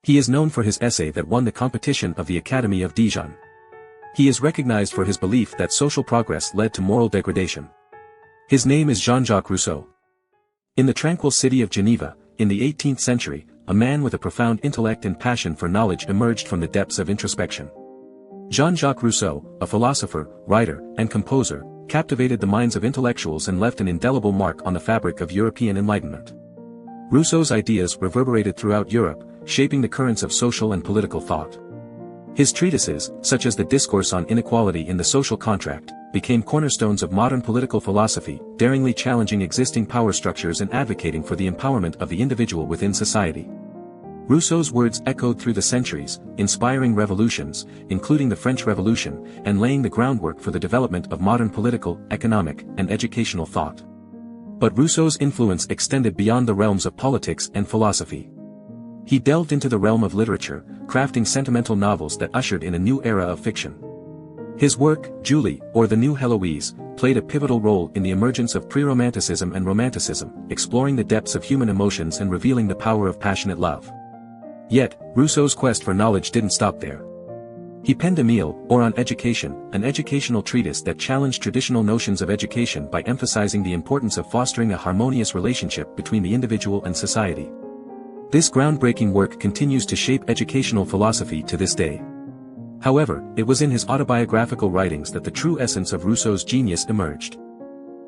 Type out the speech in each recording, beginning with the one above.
He is known for his essay that won the competition of the Academy of Dijon. He is recognized for his belief that social progress led to moral degradation. His name is Jean-Jacques Rousseau. In the tranquil city of Geneva, in the 18th century, a man with a profound intellect and passion for knowledge emerged from the depths of introspection. Jean-Jacques Rousseau, a philosopher, writer, and composer, captivated the minds of intellectuals and left an indelible mark on the fabric of European enlightenment. Rousseau's ideas reverberated throughout Europe, shaping the currents of social and political thought. His treatises, such as the Discourse on Inequality in the Social Contract, became cornerstones of modern political philosophy, daringly challenging existing power structures and advocating for the empowerment of the individual within society. Rousseau's words echoed through the centuries, inspiring revolutions, including the French Revolution, and laying the groundwork for the development of modern political, economic, and educational thought. But Rousseau's influence extended beyond the realms of politics and philosophy. He delved into the realm of literature, crafting sentimental novels that ushered in a new era of fiction. His work, Julie, or The New Heloise, played a pivotal role in the emergence of pre-romanticism and romanticism, exploring the depths of human emotions and revealing the power of passionate love. Yet, Rousseau's quest for knowledge didn't stop there. He penned Emile, or On Education, an educational treatise that challenged traditional notions of education by emphasizing the importance of fostering a harmonious relationship between the individual and society. This groundbreaking work continues to shape educational philosophy to this day. However, it was in his autobiographical writings that the true essence of Rousseau's genius emerged.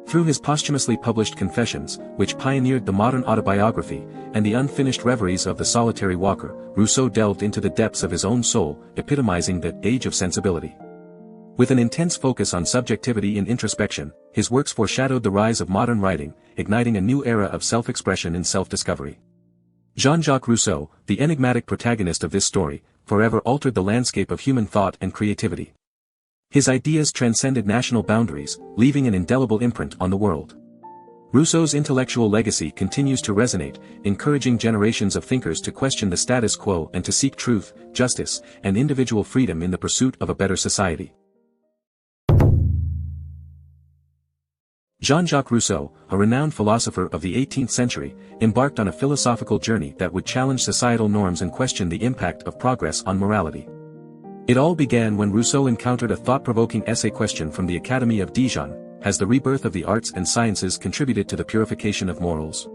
Through his posthumously published Confessions, which pioneered the modern autobiography, and the unfinished reveries of the solitary walker, Rousseau delved into the depths of his own soul, epitomizing the age of sensibility. With an intense focus on subjectivity and introspection, his works foreshadowed the rise of modern writing, igniting a new era of self-expression and self-discovery. Jean-Jacques Rousseau, the enigmatic protagonist of this story, forever altered the landscape of human thought and creativity. His ideas transcended national boundaries, leaving an indelible imprint on the world. Rousseau's intellectual legacy continues to resonate, encouraging generations of thinkers to question the status quo and to seek truth, justice, and individual freedom in the pursuit of a better society. Jean-Jacques Rousseau, a renowned philosopher of the 18th century, embarked on a philosophical journey that would challenge societal norms and question the impact of progress on morality. It all began when Rousseau encountered a thought-provoking essay question from the Academy of Dijon: has the rebirth of the arts and sciences contributed to the purification of morals?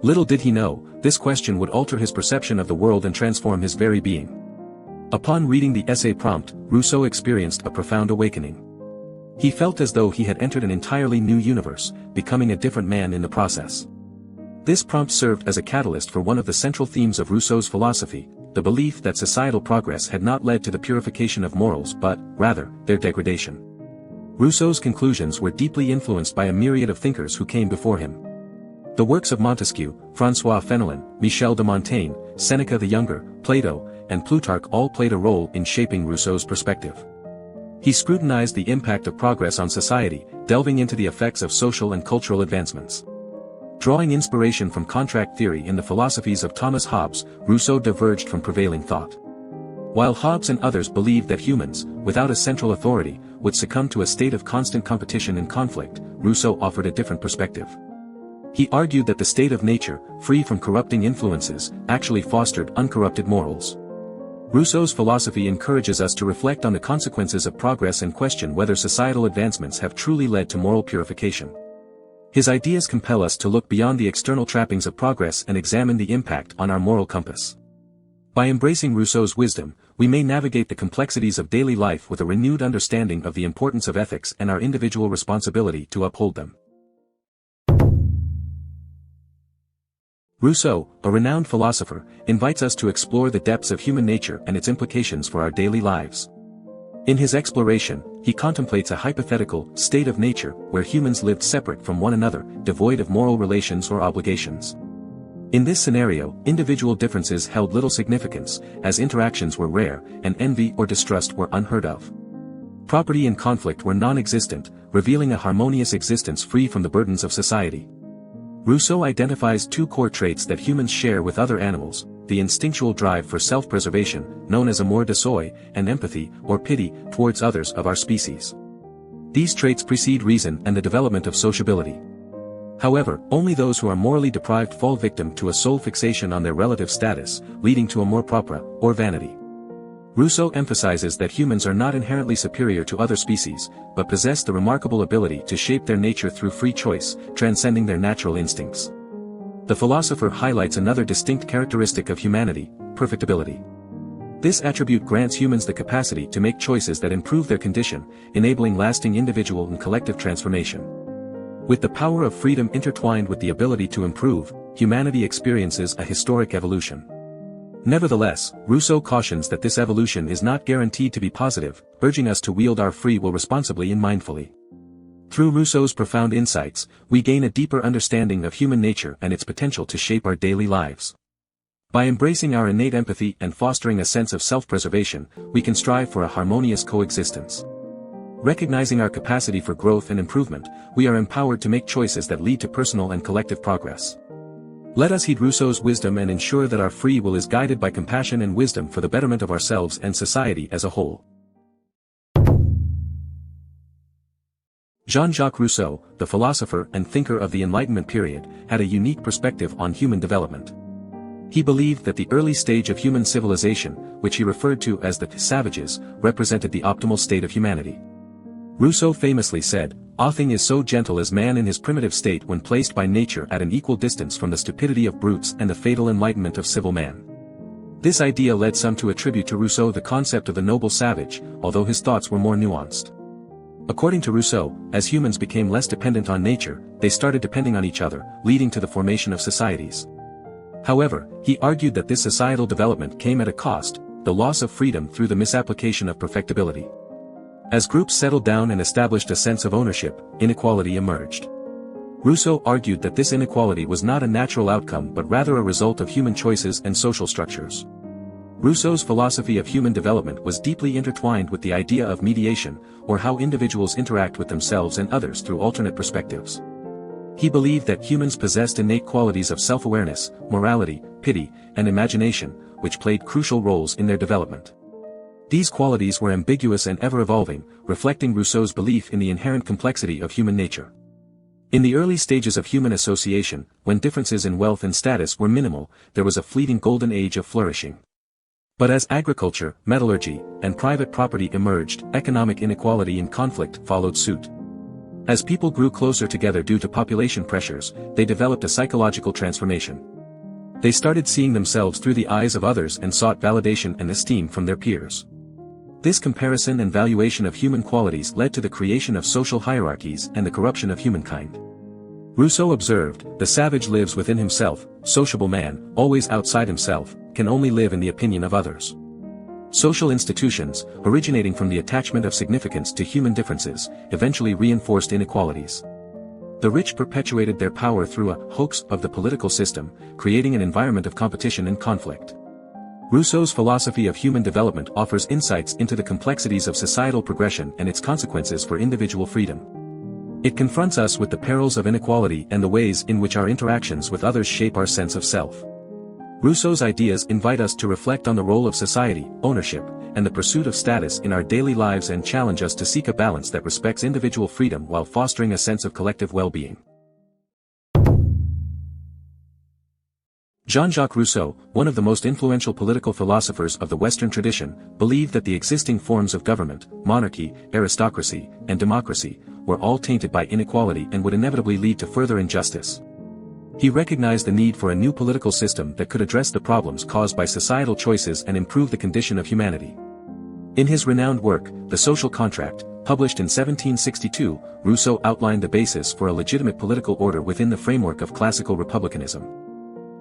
Little did he know, this question would alter his perception of the world and transform his very being. Upon reading the essay prompt, Rousseau experienced a profound awakening. He felt as though he had entered an entirely new universe, becoming a different man in the process. This prompt served as a catalyst for one of the central themes of Rousseau's philosophy, the belief that societal progress had not led to the purification of morals but, rather, their degradation. Rousseau's conclusions were deeply influenced by a myriad of thinkers who came before him. The works of Montesquieu, François Fenelon, Michel de Montaigne, Seneca the Younger, Plato, and Plutarch all played a role in shaping Rousseau's perspective. He scrutinized the impact of progress on society, delving into the effects of social and cultural advancements. Drawing inspiration from contract theory in the philosophies of Thomas Hobbes, Rousseau diverged from prevailing thought. While Hobbes and others believed that humans, without a central authority, would succumb to a state of constant competition and conflict, Rousseau offered a different perspective. He argued that the state of nature, free from corrupting influences, actually fostered uncorrupted morals. Rousseau's philosophy encourages us to reflect on the consequences of progress and question whether societal advancements have truly led to moral purification. His ideas compel us to look beyond the external trappings of progress and examine the impact on our moral compass. By embracing Rousseau's wisdom, we may navigate the complexities of daily life with a renewed understanding of the importance of ethics and our individual responsibility to uphold them. Rousseau, a renowned philosopher, invites us to explore the depths of human nature and its implications for our daily lives. In his exploration, he contemplates a hypothetical state of nature where humans lived separate from one another, devoid of moral relations or obligations. In this scenario, individual differences held little significance, as interactions were rare, and envy or distrust were unheard of. Property and conflict were non-existent, revealing a harmonious existence free from the burdens of society. Rousseau identifies two core traits that humans share with other animals: the instinctual drive for self-preservation, known as amour de soi, and empathy, or pity, towards others of our species. These traits precede reason and the development of sociability. However, only those who are morally deprived fall victim to a sole fixation on their relative status, leading to amour propre, or vanity. Rousseau emphasizes that humans are not inherently superior to other species, but possess the remarkable ability to shape their nature through free choice, transcending their natural instincts. The philosopher highlights another distinct characteristic of humanity: perfectibility. This attribute grants humans the capacity to make choices that improve their condition, enabling lasting individual and collective transformation. With the power of freedom intertwined with the ability to improve, humanity experiences a historic evolution. Nevertheless, Rousseau cautions that this evolution is not guaranteed to be positive, urging us to wield our free will responsibly and mindfully. Through Rousseau's profound insights, we gain a deeper understanding of human nature and its potential to shape our daily lives. By embracing our innate empathy and fostering a sense of self-preservation, we can strive for a harmonious coexistence. Recognizing our capacity for growth and improvement, we are empowered to make choices that lead to personal and collective progress. Let us heed Rousseau's wisdom and ensure that our free will is guided by compassion and wisdom for the betterment of ourselves and society as a whole. Jean-Jacques Rousseau, the philosopher and thinker of the Enlightenment period, had a unique perspective on human development. He believed that the early stage of human civilization, which he referred to as the savages, represented the optimal state of humanity. Rousseau famously said, "A thing is so gentle as man in his primitive state when placed by nature at an equal distance from the stupidity of brutes and the fatal enlightenment of civil man." This idea led some to attribute to Rousseau the concept of the noble savage, although his thoughts were more nuanced. According to Rousseau, as humans became less dependent on nature, they started depending on each other, leading to the formation of societies. However, he argued that this societal development came at a cost: the loss of freedom through the misapplication of perfectibility. As groups settled down and established a sense of ownership, inequality emerged. Rousseau argued that this inequality was not a natural outcome but rather a result of human choices and social structures. Rousseau's philosophy of human development was deeply intertwined with the idea of mediation, or how individuals interact with themselves and others through alternate perspectives. He believed that humans possessed innate qualities of self-awareness, morality, pity, and imagination, which played crucial roles in their development. These qualities were ambiguous and ever-evolving, reflecting Rousseau's belief in the inherent complexity of human nature. In the early stages of human association, when differences in wealth and status were minimal, there was a fleeting golden age of flourishing. But as agriculture, metallurgy, and private property emerged, economic inequality and conflict followed suit. As people grew closer together due to population pressures, they developed a psychological transformation. They started seeing themselves through the eyes of others and sought validation and esteem from their peers. This comparison and valuation of human qualities led to the creation of social hierarchies and the corruption of humankind. Rousseau observed, "The savage lives within himself, sociable man, always outside himself, can only live in the opinion of others." Social institutions, originating from the attachment of significance to human differences, eventually reinforced inequalities. The rich perpetuated their power through a hoax of the political system, creating an environment of competition and conflict. Rousseau's philosophy of human development offers insights into the complexities of societal progression and its consequences for individual freedom. It confronts us with the perils of inequality and the ways in which our interactions with others shape our sense of self. Rousseau's ideas invite us to reflect on the role of society, ownership, and the pursuit of status in our daily lives and challenge us to seek a balance that respects individual freedom while fostering a sense of collective well-being. Jean-Jacques Rousseau, one of the most influential political philosophers of the Western tradition, believed that the existing forms of government, monarchy, aristocracy, and democracy, were all tainted by inequality and would inevitably lead to further injustice. He recognized the need for a new political system that could address the problems caused by societal choices and improve the condition of humanity. In his renowned work, The Social Contract, published in 1762, Rousseau outlined the basis for a legitimate political order within the framework of classical republicanism.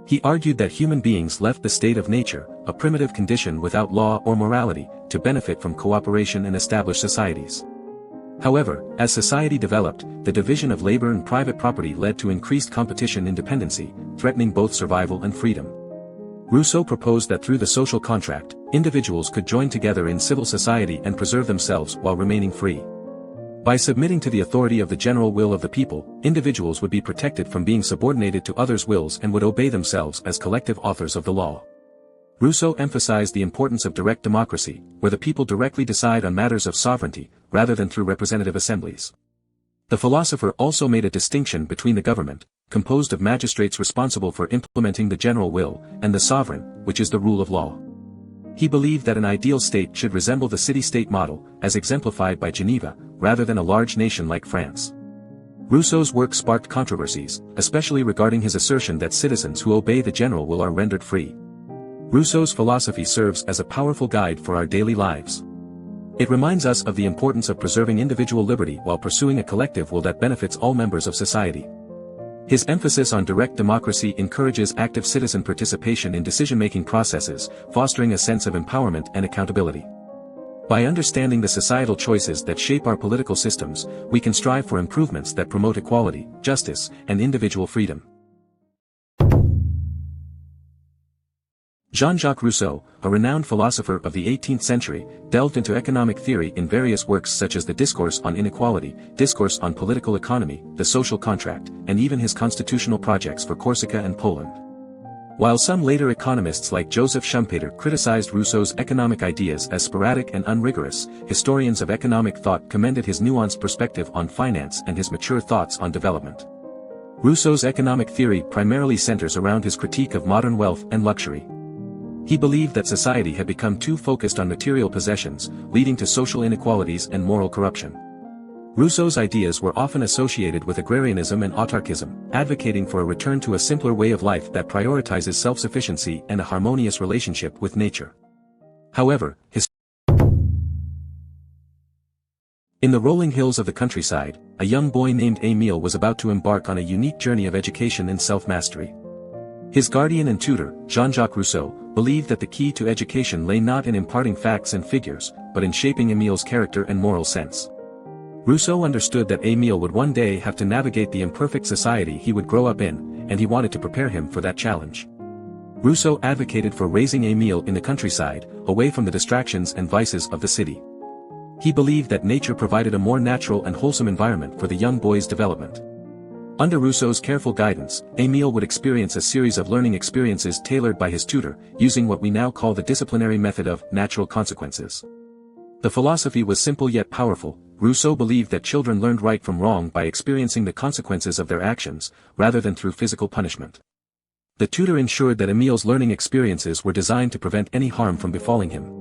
He argued that human beings left the state of nature, a primitive condition without law or morality, to benefit from cooperation and established societies. However, as society developed, the division of labor and private property led to increased competition and dependency, threatening both survival and freedom. Rousseau proposed that through the social contract, individuals could join together in civil society and preserve themselves while remaining free. By submitting to the authority of the general will of the people, individuals would be protected from being subordinated to others' wills and would obey themselves as collective authors of the law. Rousseau emphasized the importance of direct democracy, where the people directly decide on matters of sovereignty, rather than through representative assemblies. The philosopher also made a distinction between the government, composed of magistrates responsible for implementing the general will, and the sovereign, which is the rule of law. He believed that an ideal state should resemble the city-state model, as exemplified by Geneva, rather than a large nation like France. Rousseau's work sparked controversies, especially regarding his assertion that citizens who obey the general will are rendered free. Rousseau's philosophy serves as a powerful guide for our daily lives. It reminds us of the importance of preserving individual liberty while pursuing a collective will that benefits all members of society. His emphasis on direct democracy encourages active citizen participation in decision-making processes, fostering a sense of empowerment and accountability. By understanding the societal choices that shape our political systems, we can strive for improvements that promote equality, justice, and individual freedom. Jean-Jacques Rousseau, a renowned philosopher of the 18th century, delved into economic theory in various works such as the Discourse on Inequality, Discourse on Political Economy, The Social Contract, and even his constitutional projects for Corsica and Poland. While some later economists like Joseph Schumpeter criticized Rousseau's economic ideas as sporadic and unrigorous, historians of economic thought commended his nuanced perspective on finance and his mature thoughts on development. Rousseau's economic theory primarily centers around his critique of modern wealth and luxury. He believed that society had become too focused on material possessions, leading to social inequalities and moral corruption. Rousseau's ideas were often associated with agrarianism and autarkism, advocating for a return to a simpler way of life that prioritizes self-sufficiency and a harmonious relationship with nature. However, in the rolling hills of the countryside, a young boy named Émile was about to embark on a unique journey of education and self-mastery. His guardian and tutor, Jean-Jacques Rousseau, believed that the key to education lay not in imparting facts and figures, but in shaping Émile's character and moral sense. Rousseau understood that Émile would one day have to navigate the imperfect society he would grow up in, and he wanted to prepare him for that challenge. Rousseau advocated for raising Émile in the countryside, away from the distractions and vices of the city. He believed that nature provided a more natural and wholesome environment for the young boy's development. Under Rousseau's careful guidance, Émile would experience a series of learning experiences tailored by his tutor, using what we now call the disciplinary method of natural consequences. The philosophy was simple yet powerful. Rousseau believed that children learned right from wrong by experiencing the consequences of their actions, rather than through physical punishment. The tutor ensured that Émile's learning experiences were designed to prevent any harm from befalling him.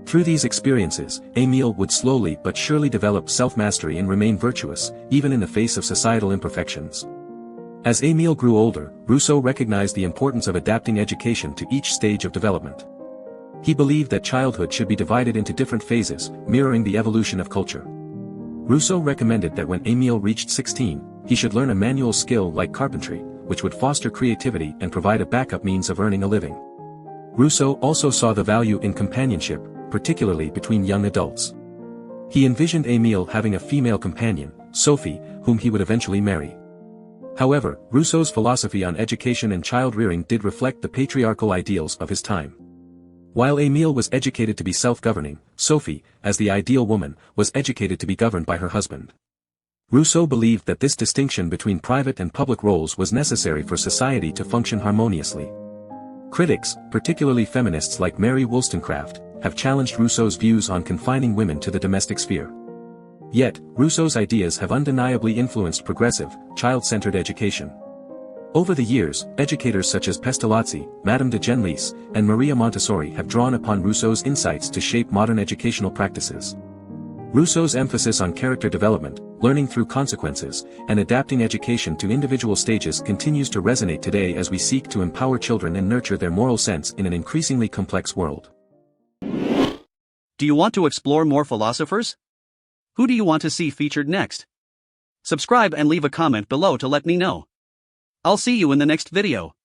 Through these experiences, Émile would slowly but surely develop self-mastery and remain virtuous, even in the face of societal imperfections. As Émile grew older, Rousseau recognized the importance of adapting education to each stage of development. He believed that childhood should be divided into different phases, mirroring the evolution of culture. Rousseau recommended that when Émile reached 16, he should learn a manual skill like carpentry, which would foster creativity and provide a backup means of earning a living. Rousseau also saw the value in companionship, particularly between young adults. He envisioned Émile having a female companion, Sophie, whom he would eventually marry. However, Rousseau's philosophy on education and child-rearing did reflect the patriarchal ideals of his time. While Émile was educated to be self-governing, Sophie, as the ideal woman, was educated to be governed by her husband. Rousseau believed that this distinction between private and public roles was necessary for society to function harmoniously. Critics, particularly feminists like Mary Wollstonecraft, have challenged Rousseau's views on confining women to the domestic sphere. Yet, Rousseau's ideas have undeniably influenced progressive, child-centered education. Over the years, educators such as Pestalozzi, Madame de Genlis, and Maria Montessori have drawn upon Rousseau's insights to shape modern educational practices. Rousseau's emphasis on character development, learning through consequences, and adapting education to individual stages continues to resonate today as we seek to empower children and nurture their moral sense in an increasingly complex world. Do you want to explore more philosophers? Who do you want to see featured next? Subscribe and leave a comment below to let me know. I'll see you in the next video.